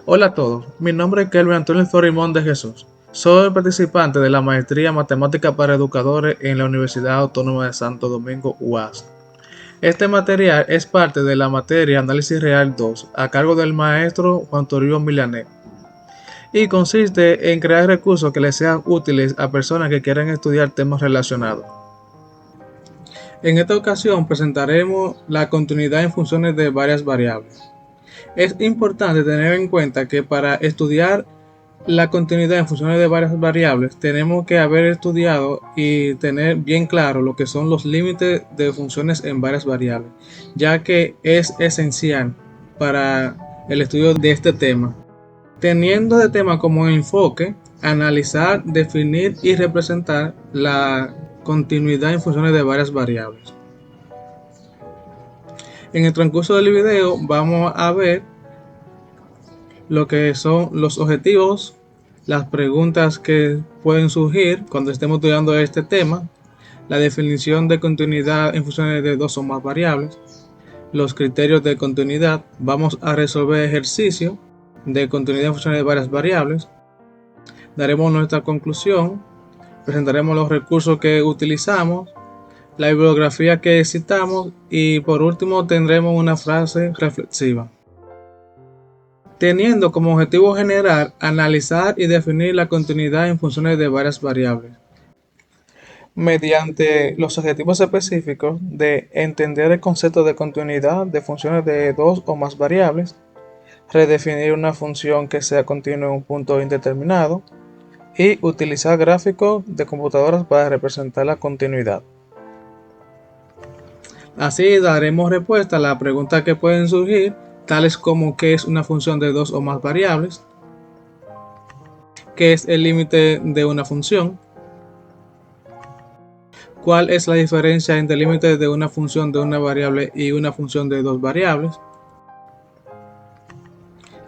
Hola a todos, mi nombre es Kelvin Antonio Zorimón de Jesús. Soy participante de la maestría en Matemática para Educadores en la Universidad Autónoma de Santo Domingo, UAS. Este material es parte de la materia Análisis Real 2, a cargo del maestro Juan Toribio Milanet, y consiste en crear recursos que les sean útiles a personas que quieran estudiar temas relacionados. En esta ocasión presentaremos la continuidad en funciones de varias variables. Es importante tener en cuenta que para estudiar la continuidad en funciones de varias variables tenemos que haber estudiado y tener bien claro lo que son los límites de funciones en varias variables, ya que es esencial para el estudio de este tema. Teniendo de tema como enfoque analizar, definir y representar la continuidad en funciones de varias variables. En el transcurso del video vamos a ver lo que son los objetivos, las preguntas que pueden surgir cuando estemos estudiando este tema, la definición de continuidad en funciones de dos o más variables, los criterios de continuidad, vamos a resolver ejercicios de continuidad en funciones de varias variables, daremos nuestra conclusión, presentaremos los recursos que utilizamos, la bibliografía que citamos y por último tendremos una frase reflexiva. Teniendo como objetivo general analizar y definir la continuidad en funciones de varias variables, mediante los objetivos específicos de entender el concepto de continuidad de funciones de dos o más variables, redefinir una función que sea continua en un punto indeterminado y utilizar gráficos de computadoras para representar la continuidad. Así daremos respuesta a las preguntas que pueden surgir, tales como qué es una función de dos o más variables, qué es el límite de una función, cuál es la diferencia entre el límite de una función de una variable y una función de dos variables,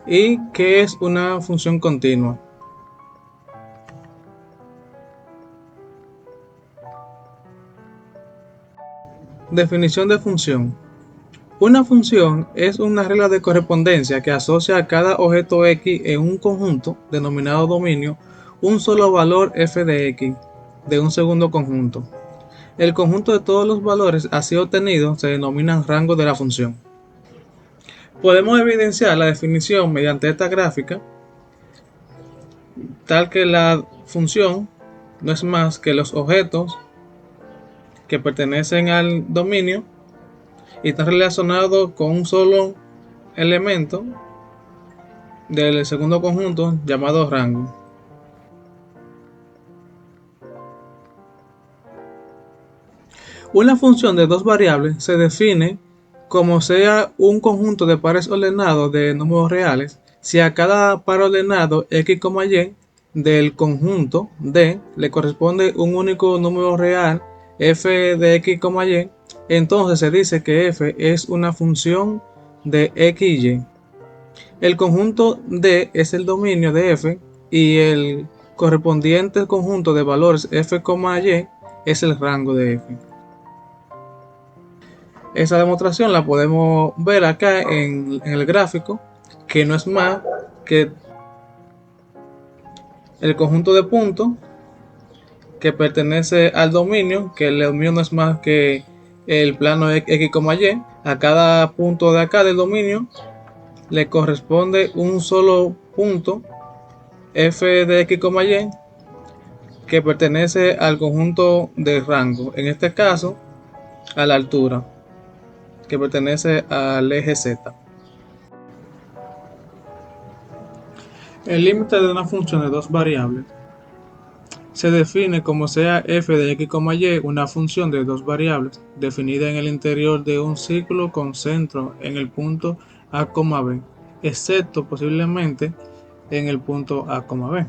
y qué es una función continua. Definición de función. Una función es una regla de correspondencia que asocia a cada objeto X en un conjunto denominado dominio un solo valor f de X de un segundo conjunto. El conjunto de todos los valores así obtenidos se denomina rango de la función. Podemos evidenciar la definición mediante esta gráfica, tal que la función no es más que los objetos que pertenecen al dominio y están relacionados con un solo elemento del segundo conjunto llamado rango. Una función de dos variables se define como sea un conjunto de pares ordenados de números reales si a cada par ordenado x, y del conjunto D le corresponde un único número real f de x, y, entonces se dice que f es una función de x y. El conjunto D es el dominio de f y el correspondiente conjunto de valores f, y es el rango de f. Esa demostración la podemos ver acá en el gráfico, que no es más que el conjunto de puntos que pertenece al dominio, que el dominio no es más que el plano x, y. A cada punto de acá del dominio le corresponde un solo punto f de x, y que pertenece al conjunto de rango, en este caso a la altura, que pertenece al eje z. El límite de una función de dos variables se define como sea f de x, y una función de dos variables definida en el interior de un círculo con centro en el punto a, b, excepto posiblemente en el punto a, b.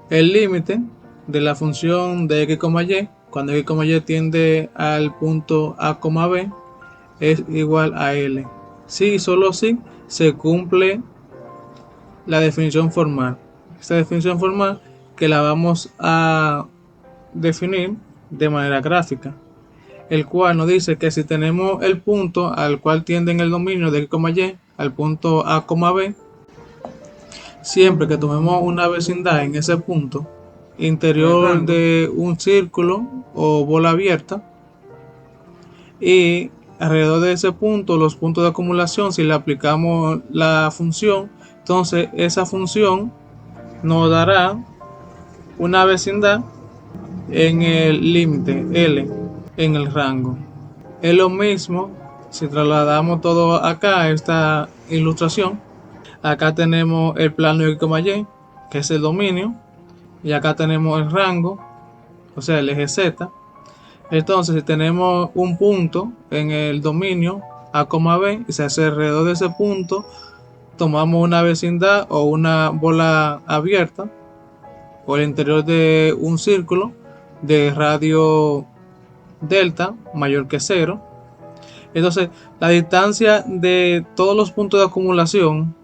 El límite de la función de x, y cuando x, y tiende al punto a, b es igual a L. Si y solo si se cumple la definición formal. Esta definición formal que la vamos a definir de manera gráfica, el cual nos dice que si tenemos el punto al cual tiende el dominio de x, y al punto a, b, siempre que tomemos una vecindad en ese punto en el interior rango. de un círculo o bola abierta, y alrededor de ese punto, los puntos de acumulación, si le aplicamos la función, entonces esa función nos dará una vecindad en el límite L, en el rango. Es lo mismo si trasladamos todo acá a esta ilustración. Acá tenemos el plano X, Y, que es el dominio, y acá tenemos el rango, o sea, el eje Z. Entonces, si tenemos un punto en el dominio A, B, y se hace alrededor de ese punto, tomamos una vecindad o una bola abierta o el interior de un círculo de radio delta mayor que cero. Entonces, la distancia de todos los puntos de acumulación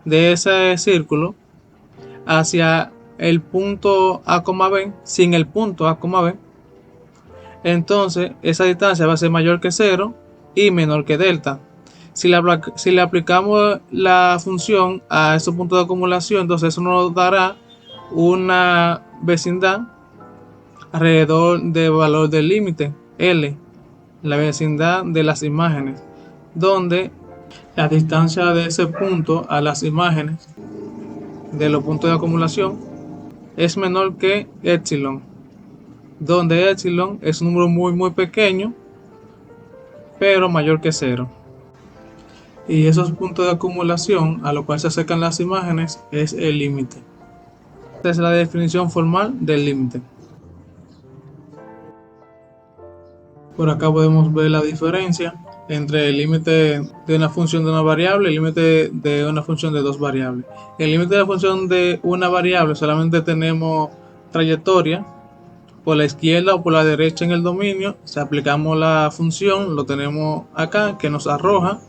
de ese círculo hacia el punto A, B, sin el punto A, B, entonces esa distancia va a ser mayor que cero y menor que delta. Si le aplicamos la función a estos puntos de acumulación, entonces eso nos dará una vecindad alrededor del valor del límite L, la vecindad de las imágenes, donde la distancia de ese punto a las imágenes de los puntos de acumulación es menor que epsilon, donde epsilon es un número muy pequeño, pero mayor que cero. Y esos puntos de acumulación a los cuales se acercan las imágenes es el límite. Esta es la definición formal del límite. Por acá podemos ver la diferencia entre el límite de una función de una variable y el límite de una función de dos variables. El límite de la función de una variable solamente tenemos trayectoria por la izquierda o por la derecha en el dominio. Si aplicamos la función, lo tenemos acá, que nos arroja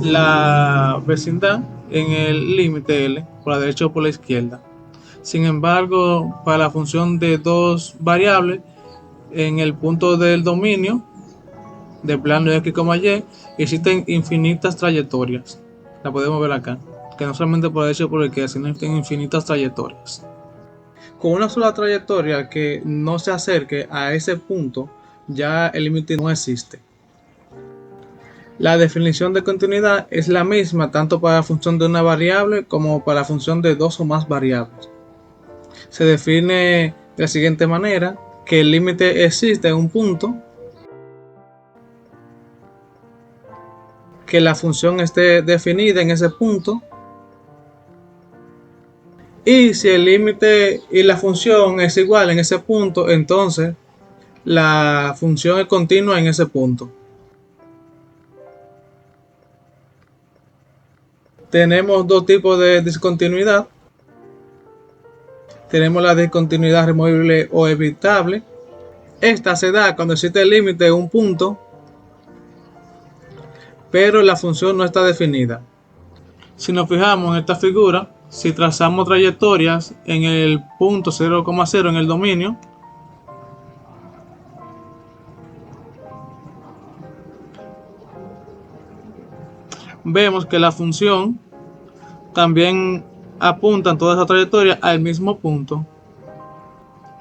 la vecindad en el límite L, por la derecha o por la izquierda. Sin embargo, para la función de dos variables, en el punto del dominio de plano X, Y, existen infinitas trayectorias. La podemos ver acá, que no solamente por la derecha o por la izquierda, sino existen infinitas trayectorias. Con una sola trayectoria que no se acerque a ese punto, ya el límite no existe. La definición de continuidad es la misma tanto para la función de una variable como para la función de dos o más variables. Se define de la siguiente manera, que el límite existe en un punto, que la función esté definida en ese punto, y si el límite y la función es igual en ese punto, entonces la función es continua en ese punto. Tenemos dos tipos de discontinuidad. Tenemos la discontinuidad removible o evitable. Esta se da cuando existe el límite de un punto, pero la función no está definida. Si nos fijamos en esta figura, si trazamos trayectorias en el punto 0,0 en el dominio, vemos que la función también apunta en toda esa trayectoria al mismo punto.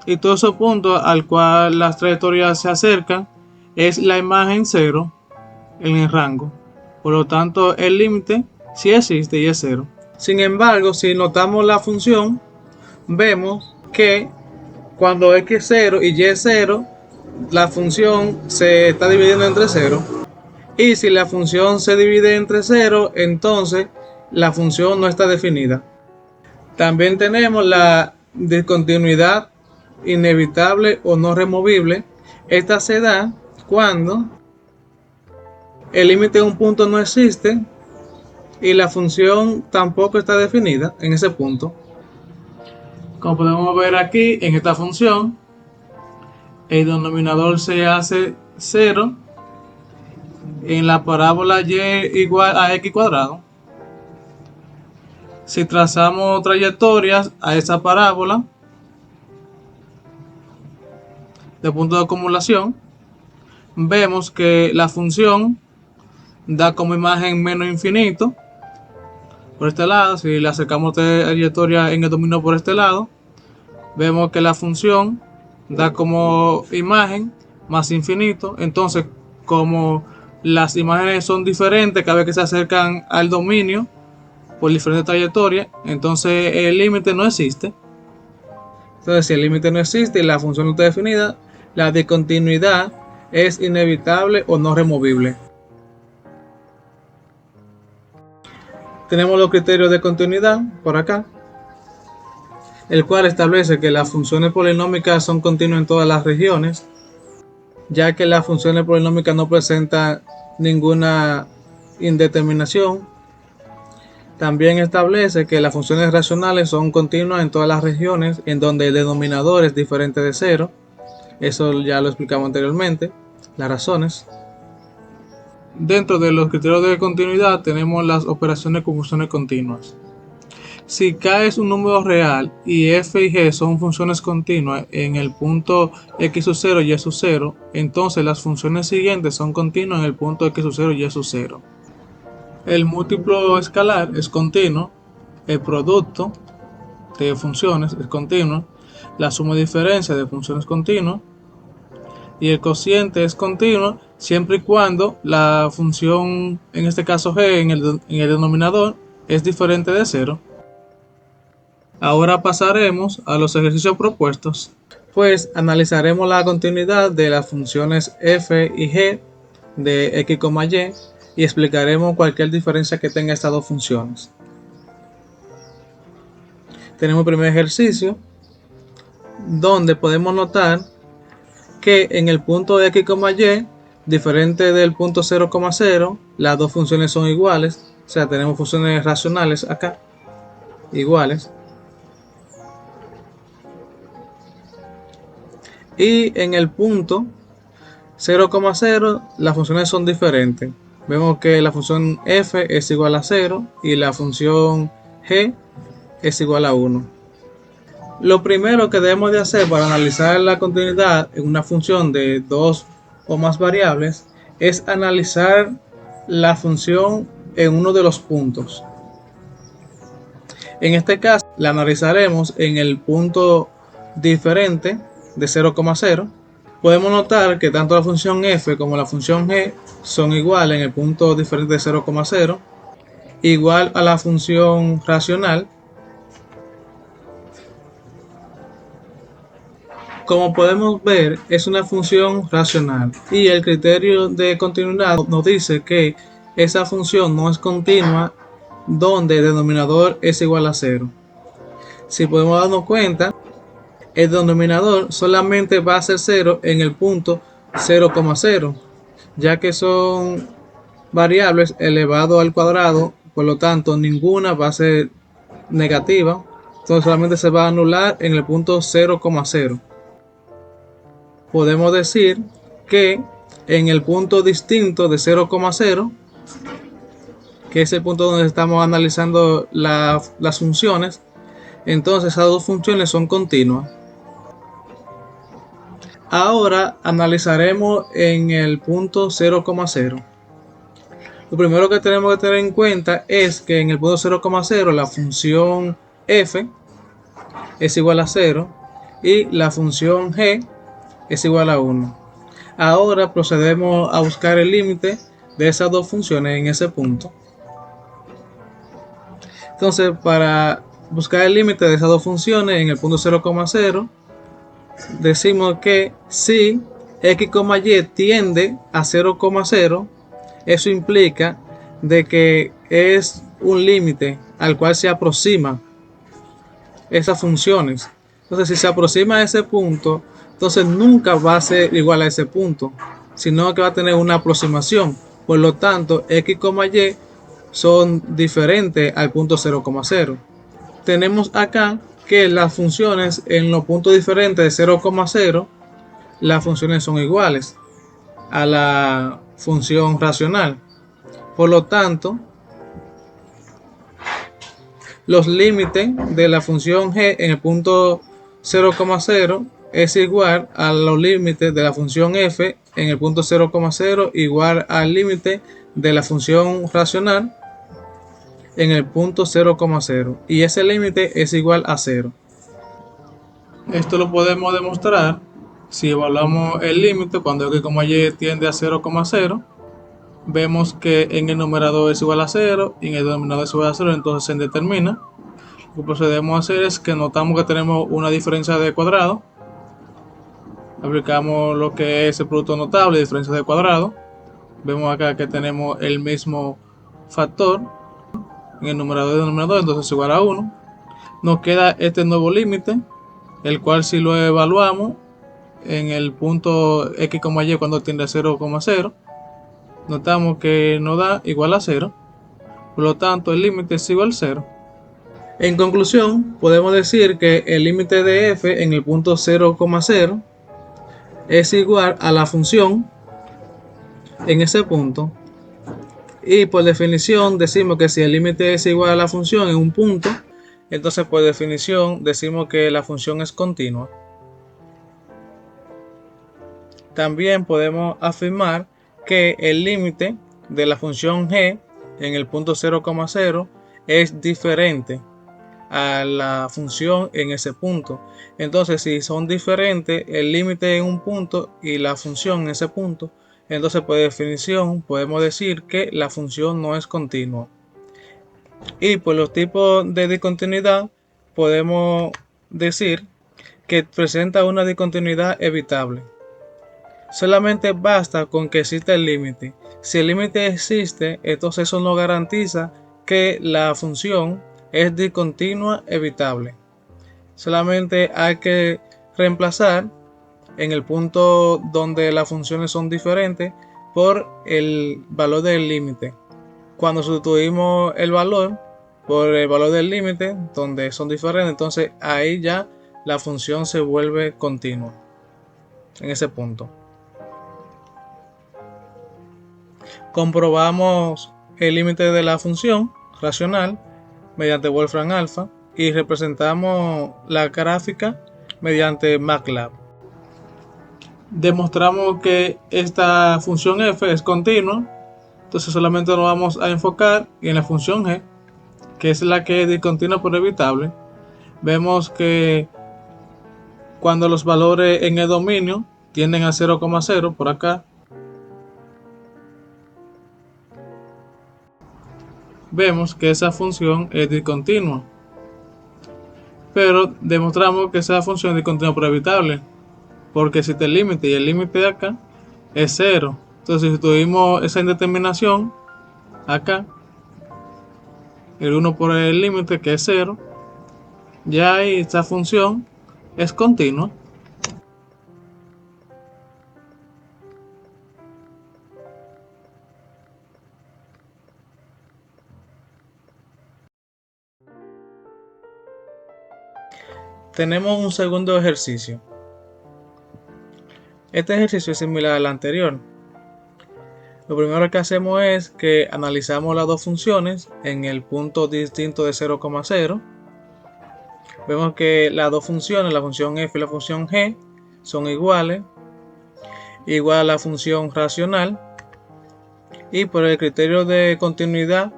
Y todos esos puntos al cual las trayectorias se acercan es la imagen 0 en el rango. Por lo tanto, el límite sí existe y es 0. Sin embargo, si notamos la función, vemos que cuando x es 0 y y es 0, la función se está dividiendo entre 0. Y si la función se divide entre 0, entonces la función no está definida. También tenemos la discontinuidad inevitable o no removible. Esta se da cuando el límite de un punto no existe y la función tampoco está definida en ese punto. Como podemos ver aquí en esta función, el denominador se hace 0 en la parábola y igual a x cuadrado. Si trazamos trayectorias a esa parábola de punto de acumulación, vemos que la función da como imagen menos infinito, por este lado. Si le acercamos trayectoria en el dominio por este lado, vemos que la función da como imagen más infinito. Entonces, como las imágenes son diferentes cada vez que se acercan al dominio por diferentes trayectorias, entonces el límite no existe. Entonces, si el límite no existe y la función no está definida, la discontinuidad es inevitable o no removible. Tenemos los criterios de continuidad por acá, el cual establece que las funciones polinómicas son continuas en todas las regiones, ya que las funciones polinómicas no presentan ninguna indeterminación. También establece que las funciones racionales son continuas en todas las regiones en donde el denominador es diferente de cero. Eso ya lo explicamos anteriormente, las razones. Dentro de los criterios de continuidad tenemos las operaciones con funciones continuas. Si K es un número real y f y g son funciones continuas en el punto x sub 0 y y sub 0, entonces las funciones siguientes son continuas en el punto x sub 0 y y sub 0. El múltiplo escalar es continuo, el producto de funciones es continuo, la suma y diferencia de funciones continuas y el cociente es continuo siempre y cuando la función, en este caso g, en el denominador es diferente de 0. Ahora pasaremos a los ejercicios propuestos, pues analizaremos la continuidad de las funciones f y g de x, y explicaremos cualquier diferencia que tenga estas dos funciones. Tenemos el primer ejercicio, donde podemos notar que en el punto x, y, diferente del punto 0, 0, las dos funciones son iguales, o sea, tenemos funciones racionales acá, iguales. Y en el punto 0, 0, las funciones son diferentes. Vemos que la función f es igual a 0 y la función g es igual a 1. Lo primero que debemos de hacer para analizar la continuidad en una función de dos o más variables es analizar la función en uno de los puntos. En este caso la analizaremos en el punto diferente de 0, 0. Podemos notar que tanto la función f como la función g son iguales en el punto diferente de 0, 0, igual a la función racional. Como podemos ver, es una función racional y el criterio de continuidad nos dice que esa función no es continua donde el denominador es igual a 0. Si podemos darnos cuenta, el denominador solamente va a ser 0 en el punto 0, 0, ya que son variables elevado al cuadrado, por lo tanto ninguna va a ser negativa, entonces solamente se va a anular en el punto 0, 0. Podemos decir que en el punto distinto de 0, 0, que es el punto donde estamos analizando las funciones, entonces esas dos funciones son continuas. Ahora analizaremos en el punto 0, 0. Lo primero que tenemos que tener en cuenta es que en el punto 0, 0 la función f es igual a 0 y la función g es igual a 1. Ahora procedemos a buscar el límite de esas dos funciones en ese punto. Entonces, para buscar el límite de esas dos funciones en el punto 0, 0, decimos que si x, y tiende a 0, 0, eso implica de que es un límite al cual se aproxima esas funciones. Entonces, si se aproxima a ese punto, entonces nunca va a ser igual a ese punto, sino que va a tener una aproximación. Por lo tanto, x, y son diferentes al punto 0, 0. Tenemos acá que las funciones en los puntos diferentes de 0, 0, las funciones son iguales a la función racional. Por lo tanto, los límites de la función g en el punto 0, 0 es igual a los límites de la función f en el punto 0, 0 igual al límite de la función racional. en el punto 0,0 y ese límite es igual a 0. Esto lo podemos demostrar si evaluamos el límite cuando x, y tiende a 0,0. Vemos que en el numerador es igual a 0 y en el denominador es igual a 0, entonces se determina. Lo que procedemos a hacer es que notamos que tenemos una diferencia de cuadrado. Aplicamos lo que es el producto notable, diferencia de cuadrado. Vemos acá que tenemos el mismo factor en el numerador y denominador, entonces es igual a 1. Nos queda este nuevo límite, el cual si lo evaluamos en el punto x, y cuando tiende a 0,0, notamos que nos da igual a 0. Por lo tanto, el límite es igual a 0. En conclusión, podemos decir que el límite de f en el punto 0,0 es igual a la función en ese punto. Y por definición decimos que si el límite es igual a la función en un punto, entonces por definición decimos que la función es continua. También podemos afirmar que el límite de la función g en el punto 0,0 es diferente a la función en ese punto. Entonces, si son diferentes el límite en un punto y la función en ese punto, entonces por definición podemos decir que la función no es continua. Y por los tipos de discontinuidad podemos decir que presenta una discontinuidad evitable. Solamente basta con que exista el límite. Si el límite existe, entonces eso no garantiza que la función es discontinua evitable. Solamente hay que reemplazar en el punto donde las funciones son diferentes por el valor del límite. Cuando sustituimos el valor por el valor del límite, donde son diferentes, entonces ahí ya la función se vuelve continua en ese punto. Comprobamos el límite de la función racional mediante Wolfram Alpha y representamos la gráfica mediante MATLAB. Demostramos que esta función f es continua, entonces solamente nos vamos a enfocar en la función g, que es la que es discontinua por evitable. Vemos que cuando los valores en el dominio tienden a 0,0 por acá, vemos que esa función es discontinua. Pero demostramos que esa función es discontinua por evitable, porque existe el límite y el límite de acá es 0. Entonces, si tuvimos esa indeterminación acá, el 1 por el límite que es 0, ya ahí esta función es continua. Tenemos un segundo ejercicio. Este ejercicio es similar al anterior. Lo primero que hacemos es que analizamos las dos funciones en el punto distinto de 0,0. Vemos que las dos funciones, la función f y la función g, son iguales, igual a la función racional, y por el criterio de continuidad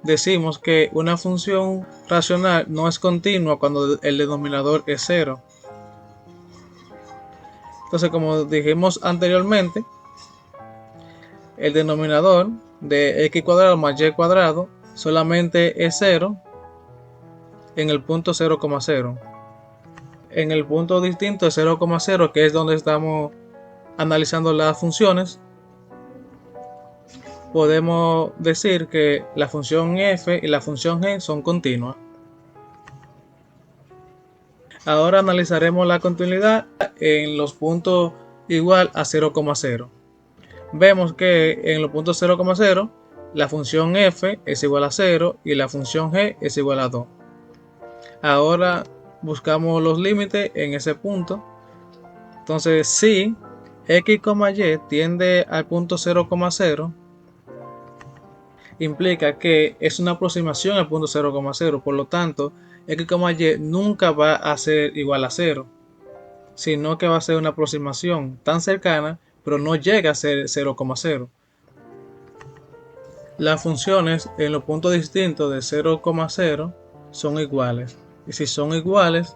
decimos que una función racional no es continua cuando el denominador es 0. Entonces, como dijimos anteriormente, el denominador de x cuadrado más y cuadrado solamente es 0 en el punto 0,0. En el punto distinto de 0,0, que es donde estamos analizando las funciones, podemos decir que la función f y la función g son continuas. Ahora analizaremos la continuidad en los puntos igual a 0,0. Vemos que en los puntos 0,0 la función f es igual a 0 y la función g es igual a 2. Ahora buscamos los límites en ese punto. Entonces, si x, y tiende al punto 0,0, implica que es una aproximación al punto 0,0. Por lo tanto, x, y nunca va a ser igual a 0, sino que va a ser una aproximación tan cercana, pero no llega a ser 0,0. Las funciones en los puntos distintos de 0,0 son iguales. Y si son iguales,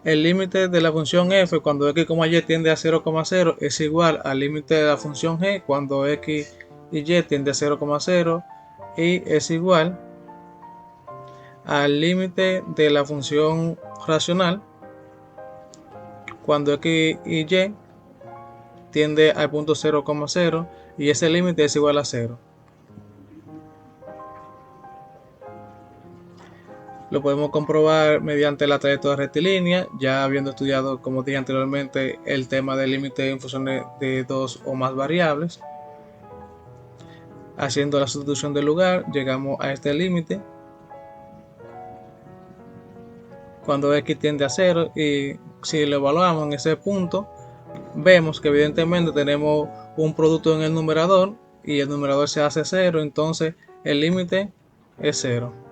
el límite de la función f cuando x, y tiende a 0,0 es igual al límite de la función g cuando x y y tiende a 0,0 y es igual al límite de la función racional cuando x y y tiende al punto 0,0 y ese límite es igual a 0. Lo podemos comprobar mediante la trayectoria rectilínea, ya habiendo estudiado, como dije anteriormente, el tema del límite en funciones de dos o más variables. Haciendo la sustitución del lugar, llegamos a este límite cuando x tiende a 0 y si lo evaluamos en ese punto, vemos que evidentemente tenemos un producto en el numerador y el numerador se hace 0, entonces el límite es 0.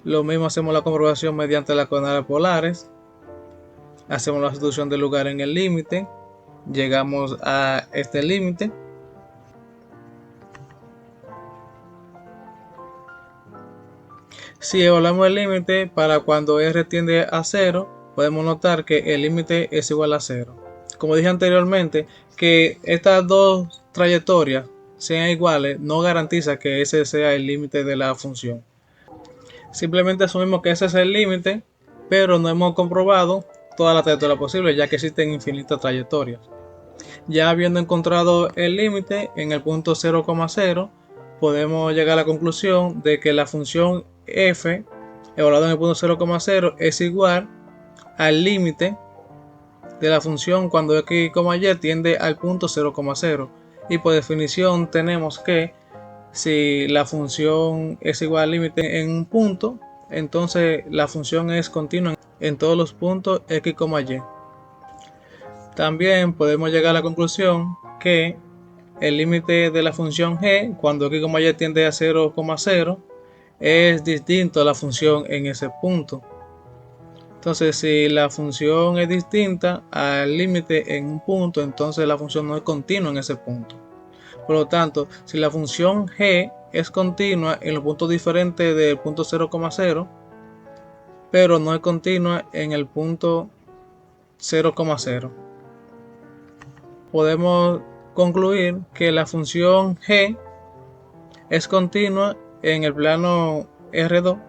Lo mismo hacemos la comprobación mediante las coordenadas polares. Hacemos la sustitución del lugar en el límite. Llegamos a este límite. Si evaluamos el límite para cuando r tiende a 0, podemos notar que el límite es igual a 0. Como dije anteriormente, que estas dos trayectorias sean iguales no garantiza que ese sea el límite de la función. Simplemente asumimos que ese es el límite, pero no hemos comprobado toda la trayectoria posible, ya que existen infinitas trayectorias. Ya habiendo encontrado el límite en el punto 0,0, podemos llegar a la conclusión de que la función f evaluada en el punto 0,0 es igual al límite de la función cuando x, y tiende al punto 0,0. Y por definición tenemos que si la función es igual al límite en un punto, entonces la función es continua en todos los puntos x, y. También podemos llegar a la conclusión que el límite de la función g cuando x, y tiende a 0,0 es distinto a la función en ese punto. Entonces, si la función es distinta al límite en un punto, entonces la función no es continua en ese punto. Por lo tanto, si la función g es continua en los puntos diferentes del punto 0,0, pero no es continua en el punto 0,0, podemos concluir que la función g es continua en el plano R2,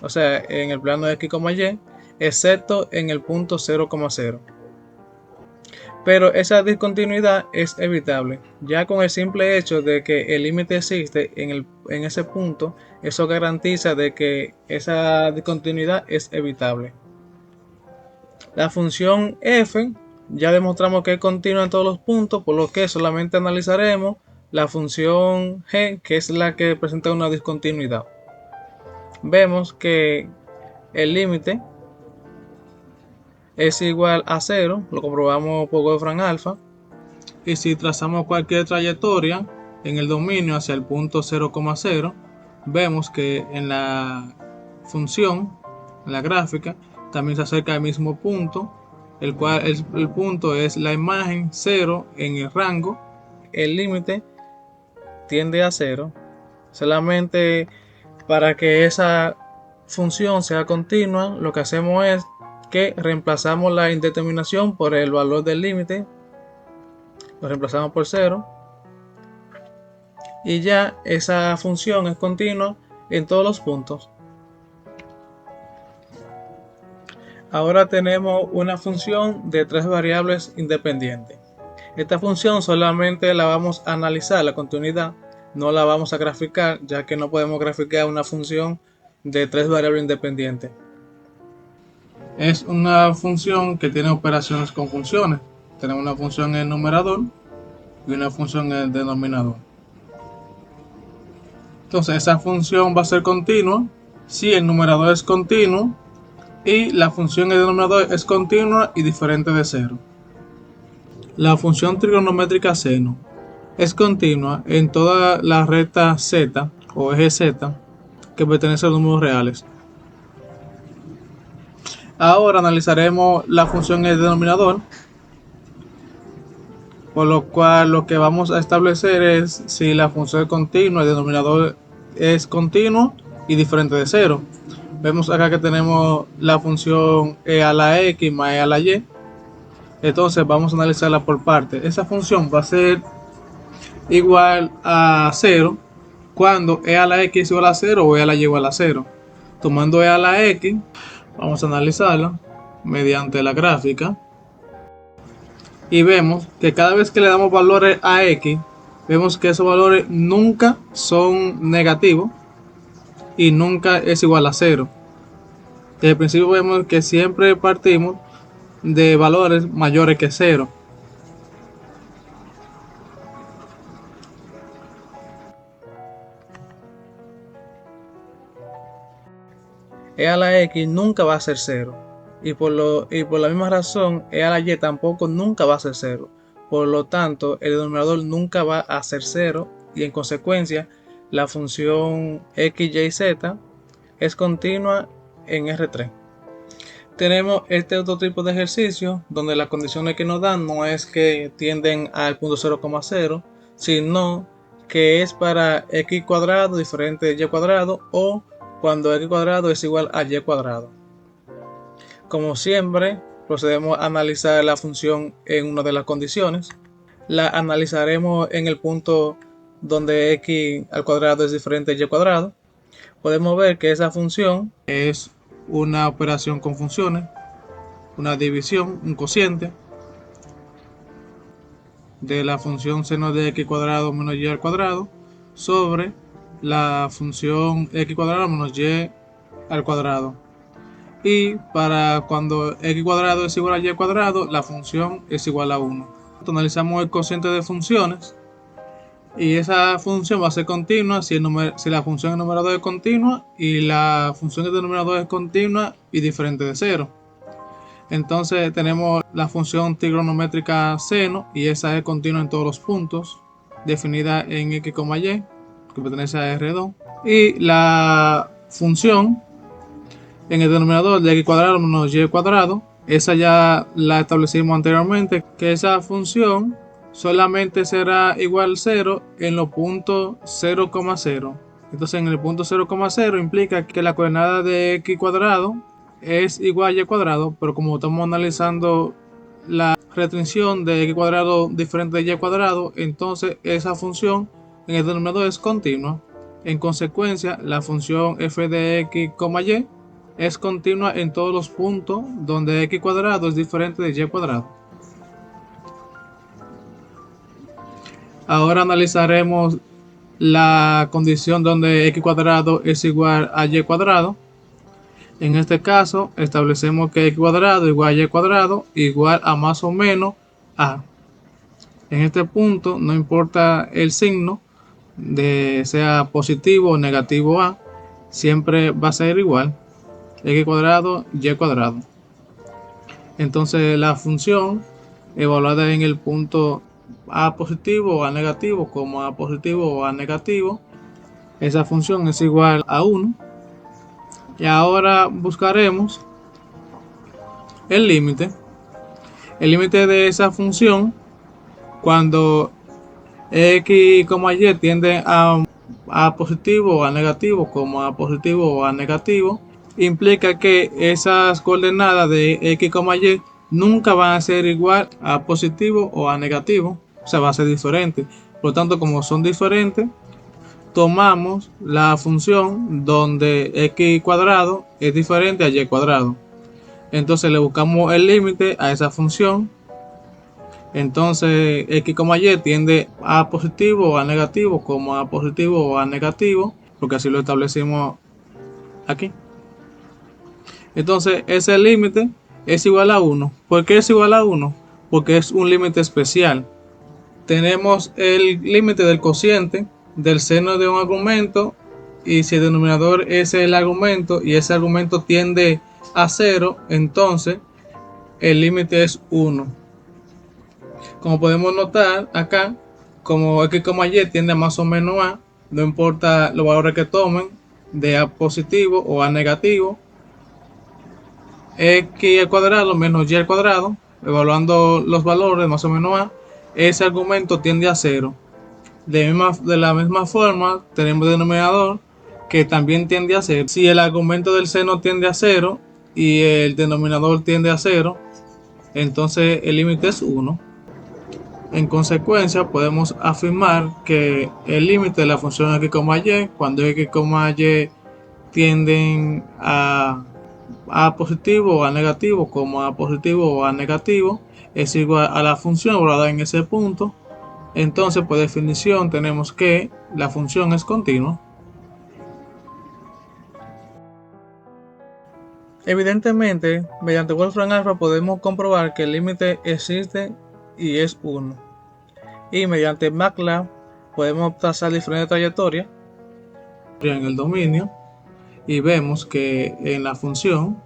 o sea, en el plano x, y, excepto en el punto 0,0. Pero esa discontinuidad es evitable, ya con el simple hecho de que el límite existe en ese punto, eso garantiza de que esa discontinuidad es evitable. La función f ya demostramos que es continua en todos los puntos, por lo que solamente analizaremos la función g, que es la que presenta una discontinuidad. Vemos que el límite es igual a 0, lo comprobamos por Wolfram alfa, y si trazamos cualquier trayectoria en el dominio hacia el punto 0,0, vemos que en la función, en la gráfica, también se acerca al mismo punto, el cual el punto es la imagen 0 en el rango. El límite tiende a 0, solamente para que esa función sea continua, lo que hacemos es que reemplazamos la indeterminación por el valor del límite, lo reemplazamos por 0 y ya esa función es continua en todos los puntos. Ahora tenemos una función de tres variables independientes. Esta función solamente la vamos a analizar, la continuidad, no la vamos a graficar, ya que no podemos graficar una función de tres variables independientes. Es una función que tiene operaciones con funciones. Tenemos una función en el numerador y una función en el denominador. Entonces esa función va a ser continua si el numerador es continuo y la función en el denominador es continua y diferente de 0. La función trigonométrica seno es continua en toda la recta z o eje z que pertenece a los números reales. Ahora analizaremos la función en el denominador. por lo cual lo que vamos a establecer es si la función es continua, el denominador es continuo y diferente de cero. Vemos acá que tenemos la función e a la x más e a la y. Entonces vamos a analizarla por partes. Esa función va a ser igual a 0 cuando e a la x es igual a 0 o e a la y igual a 0. Tomando e a la x, vamos a analizarla mediante la gráfica. Y vemos que cada vez que le damos valores a x, vemos que esos valores nunca son negativos y nunca es igual a 0. Desde el principio vemos que siempre partimos de valores mayores que 0. E a la x nunca va a ser 0. Y por la misma razón, e a la y tampoco nunca va a ser 0. Por lo tanto, el denominador nunca va a ser 0 y en consecuencia, la función x, y, z es continua en R3. Tenemos este otro tipo de ejercicio donde las condiciones que nos dan no es que tienden al punto 0,0, sino que es para x cuadrado diferente de y cuadrado o cuando x cuadrado es igual a y cuadrado. Como siempre, procedemos a analizar la función en una de las condiciones. La analizaremos en el punto donde x al cuadrado es diferente de y cuadrado. Podemos ver que esa función es una operación con funciones, una división, un cociente de la función seno de x cuadrado menos y al cuadrado sobre la función x cuadrado menos y al cuadrado. Y para cuando x cuadrado es igual a y cuadrado, la función es igual a 1. Analizamos el cociente de funciones y esa función va a ser continua si la función en numerador es continua y la función en denominador es continua y diferente de 0. Entonces tenemos la función trigonométrica seno y esa es continua en todos los puntos, definida en x, y, que pertenece a R2. Y la función en el denominador de x cuadrado menos y cuadrado, esa ya la establecimos anteriormente, que esa función solamente será igual a 0 en los puntos 0,0. Entonces en el punto 0,0 implica que la coordenada de x cuadrado es igual a y cuadrado, pero como estamos analizando la restricción de x cuadrado diferente de y cuadrado, entonces esa función en el denominador es continua. En consecuencia, la función f de x, y es continua en todos los puntos donde x cuadrado es diferente de y cuadrado. Ahora analizaremos la condición donde x cuadrado es igual a y cuadrado. En este caso, establecemos que x cuadrado igual a y cuadrado igual a más o menos a. En este punto, no importa el signo, sea positivo o negativo a, siempre va a ser igual. X cuadrado, y cuadrado. Entonces la función evaluada en el punto a positivo o a negativo como a positivo o a negativo, esa función es igual a 1. Y ahora buscaremos el límite. El límite de esa función cuando x, y tienden a positivo o a negativo como a positivo o a negativo, implica que esas coordenadas de x, y nunca van a ser igual a positivo o a negativo, o sea, va a ser diferente. Por lo tanto, como son diferentes, tomamos la función donde x cuadrado es diferente a y cuadrado. Entonces le buscamos el límite a esa función. Entonces x, y tiende a positivo o a negativo como a positivo o a negativo, porque así lo establecimos aquí. Entonces ese límite es igual a 1. ¿Por qué es igual a 1? Porque es un límite especial. Tenemos el límite del cociente del seno de un argumento, y si el denominador es el argumento y ese argumento tiende a 0, entonces el límite es 1. Como podemos notar acá, como x, y tiende a más o menos a, no importa los valores que tomen, de a positivo o a negativo, x al cuadrado menos y al cuadrado, evaluando los valores más o menos a, ese argumento tiende a cero. De la misma forma, tenemos el denominador que también tiende a cero. Si el argumento del seno tiende a cero y el denominador tiende a cero, entonces el límite es 1. En consecuencia, podemos afirmar que el límite de la función x, y, cuando x, y tienden a positivo o a negativo, como a positivo o a negativo, es igual a la función evaluada en ese punto. Entonces, por definición, tenemos que la función es continua. Evidentemente, mediante Wolfram Alpha podemos comprobar que el límite existe y es 1. Y mediante MATLAB podemos trazar diferentes trayectorias en el dominio y vemos que en la función,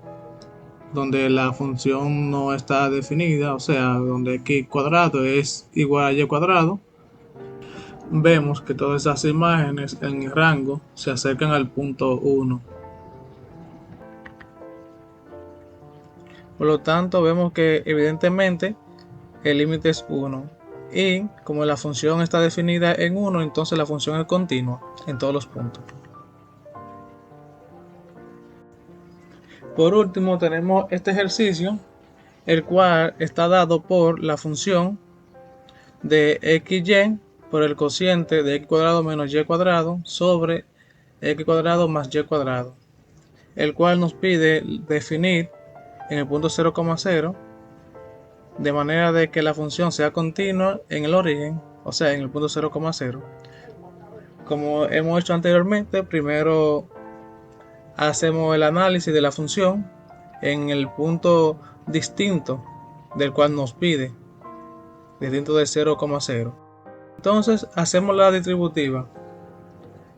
donde la función no está definida, o sea, donde x cuadrado es igual a y cuadrado, vemos que todas esas imágenes en el rango se acercan al punto 1. Por lo tanto, vemos que evidentemente el límite es 1. Y como la función está definida en 1, entonces la función es continua en todos los puntos. Por último, tenemos este ejercicio, el cual está dado por la función de xy por el cociente de x cuadrado menos y cuadrado sobre x cuadrado más y cuadrado, el cual nos pide definir en el punto 0,0 de manera de que la función sea continua en el origen, o sea, en el punto 0,0. Como hemos hecho anteriormente, primero hacemos el análisis de la función en el punto distinto del cual nos pide, distinto de 0,0. Entonces hacemos la distributiva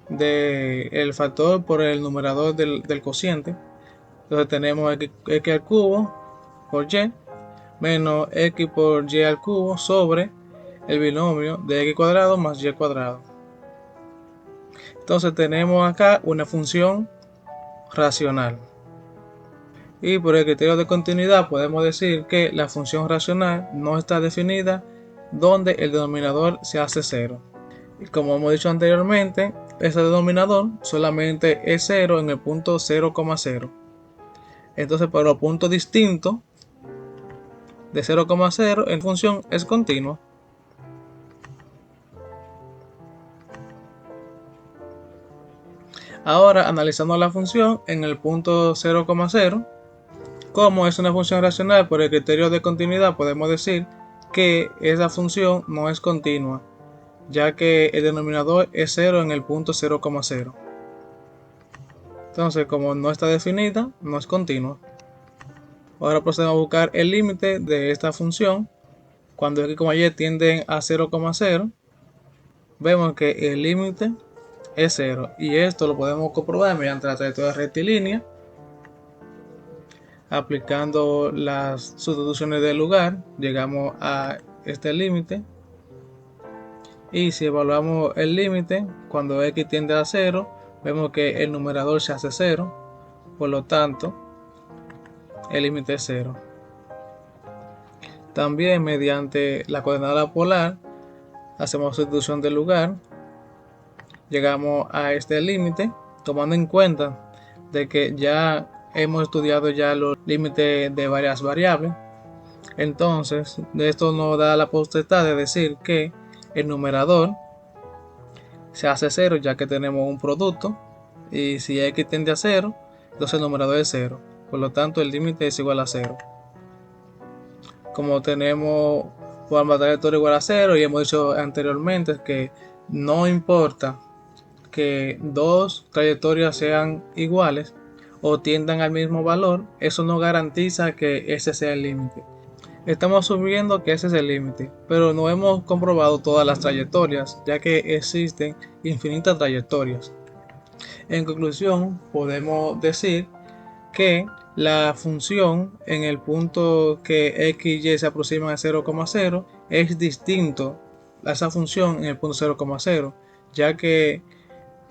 del factor por el numerador del cociente. Entonces tenemos x al cubo por y menos x por y al cubo sobre el binomio de x cuadrado más y cuadrado. Entonces tenemos acá una función racional. Y por el criterio de continuidad podemos decir que la función racional no está definida donde el denominador se hace 0. Y como hemos dicho anteriormente, ese denominador solamente es 0 en el punto 0,0. Entonces, para los puntos distintos de 0,0, en función es continua. Ahora, analizando la función en el punto 0,0, como es una función racional por el criterio de continuidad, podemos decir que esa función no es continua, ya que el denominador es 0 en el punto 0,0. Entonces, como no está definida, no es continua. Ahora procedemos a buscar el límite de esta función. Cuando x, y tienden a 0,0, vemos que el límite es 0. Y esto lo podemos comprobar mediante la trayectoria rectilínea, aplicando las sustituciones del lugar, llegamos a este límite. Y si evaluamos el límite, cuando x tiende a 0, vemos que el numerador se hace 0. Por lo tanto, el límite es 0. También mediante la coordenada polar hacemos sustitución del lugar, llegamos a este límite, tomando en cuenta de que ya hemos estudiado ya los límites de varias variables. Entonces, de esto nos da la potestad de decir que el numerador se hace 0, ya que tenemos un producto, y si x tiende a 0, entonces el numerador es 0. Por lo tanto, el límite es igual a 0. Como tenemos forma trayectoria igual a 0 y hemos dicho anteriormente que no importa que dos trayectorias sean iguales o tiendan al mismo valor, eso no garantiza que ese sea el límite. Estamos asumiendo que ese es el límite, pero no hemos comprobado todas las trayectorias, ya que existen infinitas trayectorias. En conclusión, podemos decir que la función en el punto que x y se aproximan a 0,0 es distinto a esa función en el punto 0,0, ya que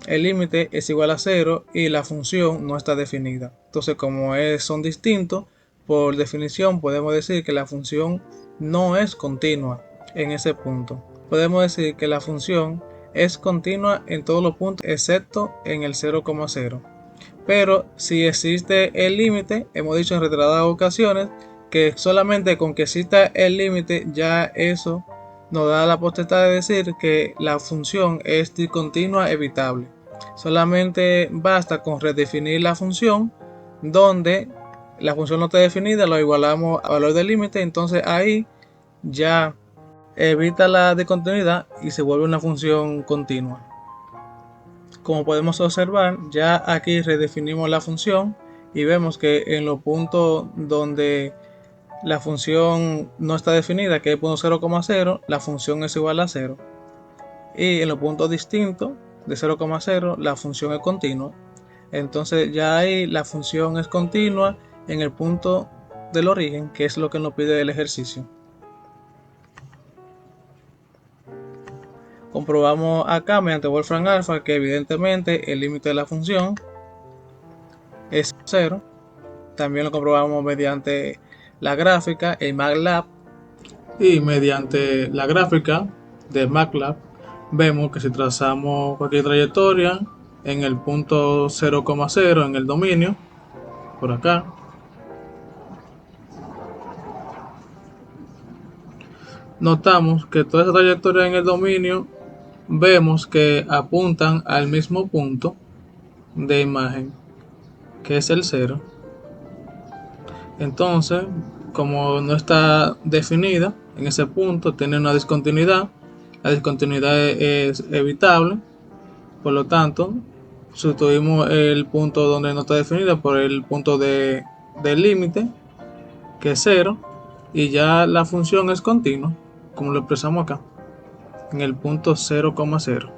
el límite es igual a 0 y la función no está definida. Entonces, como son distintos, por definición podemos decir que la función no es continua en ese punto. Podemos decir que la función es continua en todos los puntos excepto en el 0,0. Pero si existe el límite, hemos dicho en reiteradas ocasiones que solamente con que exista el límite ya eso nos da la potestad de decir que la función es discontinua evitable. Solamente basta con redefinir la función donde la función no está definida, lo igualamos a valor del límite, entonces ahí ya evita la discontinuidad y se vuelve una función continua. Como podemos observar, ya aquí redefinimos la función y vemos que en los puntos donde la función no está definida, que es el punto 0,0, la función es igual a 0. Y en los puntos distintos de 0,0, la función es continua. Entonces ya ahí la función es continua en el punto del origen, que es lo que nos pide el ejercicio. Comprobamos acá mediante Wolfram Alpha que evidentemente el límite de la función es 0. También lo comprobamos mediante la gráfica en MATLAB. Y mediante la gráfica de MATLAB vemos que si trazamos cualquier trayectoria en el punto 0,0 en el dominio, por acá, notamos que toda esa trayectoria en el dominio vemos que apuntan al mismo punto de imagen, que es el 0. Entonces, como no está definida en ese punto, tiene una discontinuidad. La discontinuidad es evitable. Por lo tanto, sustituimos el punto donde no está definida por el punto del límite, que es 0, y ya la función es continua, como lo expresamos acá, en el punto 0,0.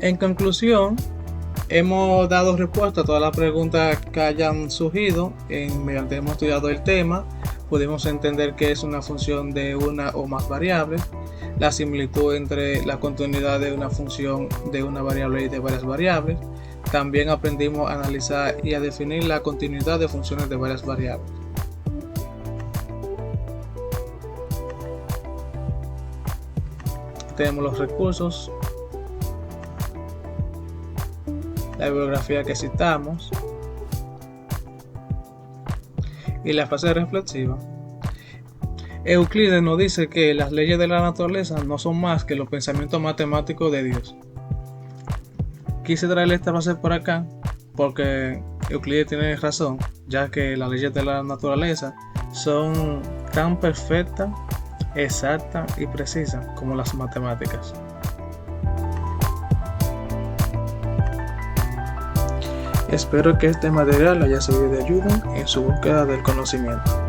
En conclusión, hemos dado respuesta a todas las preguntas que hayan surgido mediante hemos estudiado el tema. Pudimos entender que es una función de una o más variables, la similitud entre la continuidad de una función de una variable y de varias variables. También aprendimos a analizar y a definir la continuidad de funciones de varias variables. Tenemos los recursos, la bibliografía que citamos y la fase reflexiva. Euclides nos dice que las leyes de la naturaleza no son más que los pensamientos matemáticos de Dios. Quise traerle esta frase por acá porque Euclides tiene razón, ya que las leyes de la naturaleza son tan perfectas, exactas y precisas como las matemáticas. Espero que este material haya servido de ayuda en su búsqueda del conocimiento.